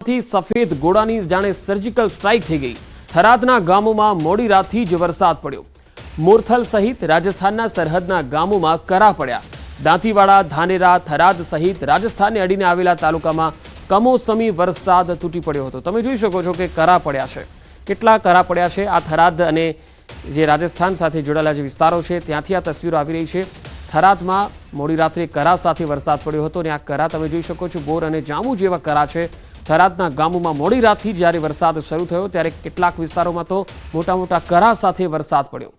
થી સફેદ ગોળાની જાણે સર્જિકલ સ્ટ્રાઇક થઈ ગઈ। થરાદના ગામોમાં મોડી રાતથી જ વરસાદ પડ્યો। મોરથલ સહિત રાજસ્થાનના સરહદના ગામોમાં કરા પડ્યા। દાંતીવાડા, ધાનેરા, થરાદ સહિત રાજસ્થાનને અડીને આવેલા તાલુકામાં કમોસમી વરસાદ તૂટી પડ્યો હતો। તમે જોઈ શકો છો કે કરા પડ્યા છે। કેટલા કરા પડ્યા છે આ થરાદ અને જે રાજસ્થાન સાથે જોડાયેલા જે વિસ્તારો છે ત્યાંથી આ તસવીરો આવી રહી છે। થરાદમાં મોડી રાત્રે કરા સાથે વરસાદ પડ્યો હતો અને આ કરા તમે જોઈ શકો છો બોર અને જાંબુ જેવા કરા છે। થરાદના ગામોમાં મોડી રાતથી જ્યારે વરસાદ શરૂ થયો ત્યારે કેટલાક વિસ્તારોમાં તો મોટા મોટા કરા સાથે વરસાદ પડ્યો।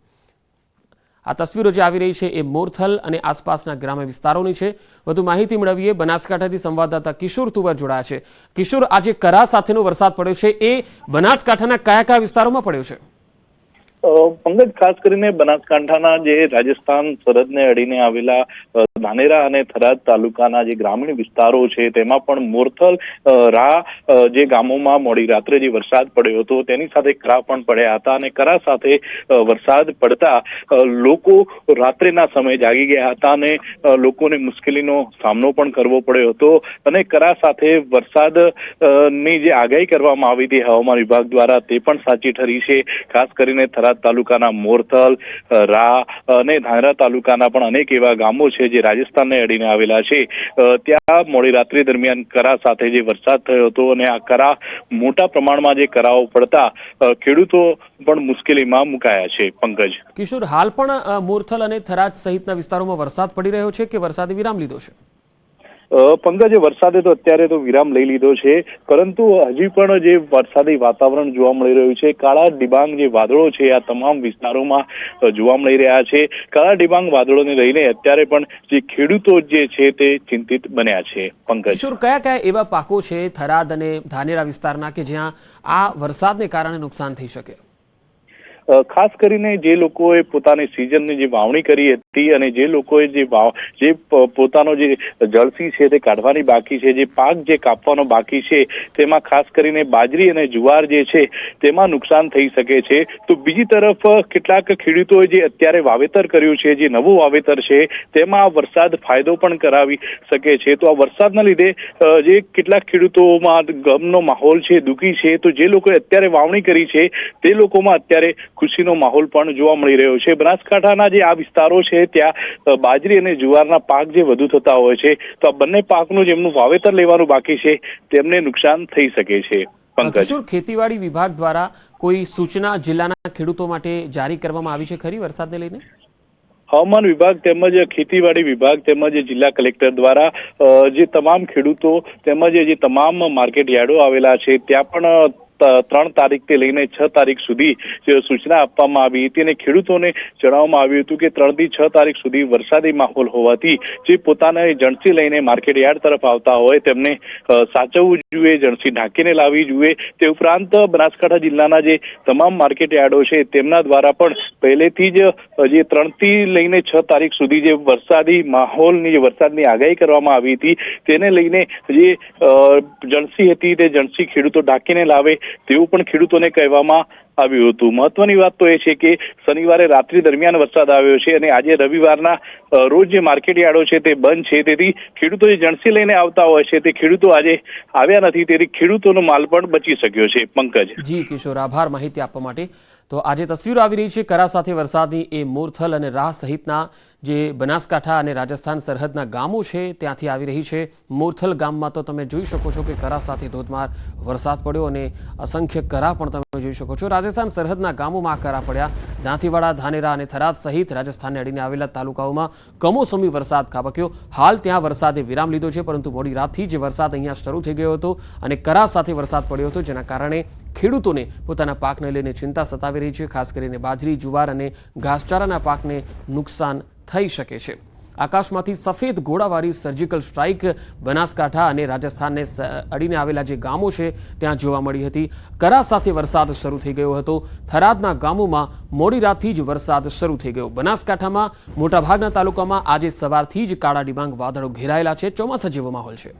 આ તસવીરો જે આવી રહી છે એ મોરથલ અને આસપાસના ગ્રામ્ય વિસ્તારોની છે। વધુ માહિતી મેળવીએ બનાસકાંઠાથી સંવાદદાતા કિશોર તુવર જોડાયા છે। કિશોર, આજે કરા સાથેનો વરસાદ પડ્યો છે એ બનાસકાંઠાના કયા કયા વિસ્તારોમાં પડ્યો છે? પંકજ, ખાસ કરીને બનાસકાંઠાના જે રાજસ્થાન સરહદને અડીને આવેલા ધાનેરા અને થરાદ તાલુકાના જે ગ્રામીણ વિસ્તારો છે તેમાં પણ મોરથલ, જે ગામોમાં મોડી રાત્રે જે વરસાદ પડ્યો હતો તેની સાથે કરા પણ પડ્યા હતા અને કરા સાથે વરસાદ પડતા લોકો રાત્રેના સમયે જાગી ગયા હતા અને લોકોને મુશ્કેલીનો સામનો પણ કરવો પડ્યો હતો અને કરા સાથે વરસાદ ની જે આગાહી કરવામાં આવી હતી હવામાન વિભાગ દ્વારા તે પણ સાચી ઠરી છે। ખાસ કરીને થરાદ તાલુકાના મોરથલ, અને ધાનેરા તાલુકાના પણ અનેક એવા ગામો છે જે રાજસ્થાનને અડીને આવેલા છે। ત્યાં મોડી રાત્રિ દરમિયાન કરા સાથે જે વરસાદ થયો હતો અને આ કરા મોટા પ્રમાણમાં જે કરાઓ પડતા ખેડૂતો પણ મુશ્કેલીમાં મુકાયા છે। પંકજ, કિશોર, હાલ પણ મોરથલ અને થરાદ સહિતના વિસ્તારોમાં વરસાદ પડી રહ્યો છે કે વરસાદે વિરામ લીધો છે? પંકજ, વરસાદે તો અત્યારે તો વિરામ લઈ લીધો છે, પરંતુ હજી પણ જે વરસાદી વાતાવરણ જોવા મળી રહ્યું છે। કાળા ડિબાંગ જે વાદળો છે આ તમામ વિસ્તારોમાં જોવા મળી રહ્યા છે। કાળા ડિબાંગ વાદળોને લઈને અત્યારે પણ જે ખેડૂતો જે છે તે ચિંતિત બન્યા છે। પંકજ, કિશોર, કયા કયા એવા પાકો છે થરાદ અને ધાનેરા વિસ્તારના કે જ્યાં આ વરસાદને કારણે નુકસાન થઈ શકે? ખાસ કરીને જે લોકોએ પોતાની સિઝનની જે વાવણી કરી હતી અને જે લોકોએ જે પોતાનો જે જળસી છે તે કાઢવાની બાકી છે, જે પાક જે કાપવાનો બાકી છે તેમાં ખાસ કરીને બાજરી અને જુવાર જે છે તેમાં નુકસાન થઈ શકે છે। તો બીજી તરફ કેટલાક ખેડૂતોએ જે અત્યારે વાવેતર કર્યું છે, જે નવું વાવેતર છે તેમાં વરસાદ ફાયદો પણ કરાવી શકે છે। તો આ વરસાદના લીધે જે કેટલાક ખેડૂતોમાં ગમનો માહોલ છે, દુઃખી છે। તો જે લોકોએ અત્યારે વાવણી કરી છે તે લોકોમાં અત્યારે ખુશીનો માહોલ પણ જોવા મળી રહ્યો છે। બનાસકાંઠાના જે આ વિસ્તારો છે ત્યાં બાજરી અને જુવારના પાક જે વધુ થતા હોય છે તો આ બંને પાકનું જેમનું વાવેતર લેવાનું બાકી છે તેમને નુકસાન થઈ શકે છે। પંકજ, ખેતીવાડી વિભાગ દ્વારા કોઈ સૂચના જિલ્લાના ખેડૂતો માટે જારી કરવામાં આવી છે ખરી વરસાદને લઈને? હવામાન વિભાગ તેમજ ખેતીવાડી વિભાગ તેમજ જિલ્લા કલેક્ટર દ્વારા જે તમામ ખેડૂતો તેમજ જે તમામ માર્કેટ યાર્ડો આવેલા છે ત્યાં પણ 3 તારીખથી લઈને 6 તારીખ સુધી સૂચના આપવામાં આવી હતી અને ખેડૂતોને જણાવવામાં આવ્યું હતું કે 3 થી 6 તારીખ સુધી વરસાદી માહોલ હોવાથી જે પોતાના જણસી લઈને માર્કેટ યાર્ડ તરફ આવતા હોય તેમને સાચવવું જોઈએ, જણસી ઢાંકીને લાવવી જોઈએ। તે ઉપરાંત બનાસકાંઠા જિલ્લાના જે તમામ માર્કેટ યાર્ડો છે તેમના દ્વારા પણ પહેલેથી જ જે 3 થી લઈને 6 તારીખ સુધી જે વરસાદી માહોલની જે વરસાદની આગાહી કરવામાં આવી હતી તેને લઈને જે જણસી હતી તે જણસી ખેડૂતો ઢાંકીને લાવે તેવું પણ ખેડૂતોને કહેવામાં આવ્યું હતું। મહત્વની વાત તો એ છે કે શનિવારે રાત્રિ દરમિયાન વરસાદ આવ્યો છે અને આજે રવિવારના રોજ જે માર્કેટ યાર્ડો છે તે બંધ છે, તેથી ખેડૂતો જે જણસી લઈને આવતા હોય છે તે ખેડૂતો આજે આવ્યા નથી, તેથી ખેડૂતોનો માલ પણ બચી શક્યો છે। પંકજ, જી કિશોર, આભાર માહિતી આપવા માટે। તો આજે તસવીરો આવી રહી છે કરા સાથે વરસાદની એ મોરથલ અને રાહ સહિતના જે બનાસકાંઠા અને રાજસ્થાન સરહદના ગામો છે ત્યાંથી આવી રહી છે। મોરથલ ગામમાં તો તમે જોઈ શકો છો કે કરા સાથે ધોધમાર વરસાદ પડ્યો અને અસંખ્ય કરા પણ તમે જોઈ શકો છો। રાજસ્થાન સરહદના ગામોમાં આ કરા પડ્યા। દાંતીવાડા, ધાનેરા અને થરાદ સહિત રાજસ્થાનને અડીને આવેલા તાલુકાઓમાં કમોસમી વરસાદ ખાબક્યો। હાલ ત્યાં વરસાદે વિરામ લીધો છે, પરંતુ મોડી રાતથી જ વરસાદ અહીંયા શરૂ થઈ ગયો હતો અને કરા સાથે વરસાદ પડ્યો હતો, જેના કારણે ખેડૂતોને પોતાના પાકને લઈને ચિંતા સતાવી રહી છે। ખાસ કરીને બાજરી, જુવાર અને ઘાસચારાના પાકને નુકસાન થઈ શકે છે। આકાશમાંથી સફેદ ગોળાવાળી સર્જિકલ સ્ટ્રાઇક બનાસકાંઠા અને રાજસ્થાનને અડીને આવેલા જે ગામો છે ત્યાં જોવા મળી હતી। કરા સાથે વરસાદ શરૂ થઈ ગયો હતો। થરાદના ગામોમાં મોડી રાતથી જ વરસાદ શરૂ થઈ ગયો। બનાસકાંઠામાં મોટાભાગના તાલુકામાં આજે સવારથી જ કાળા ડિબાંગ વાદળો ઘેરાયેલા છે। ચોમાસા જેવો માહોલ છે।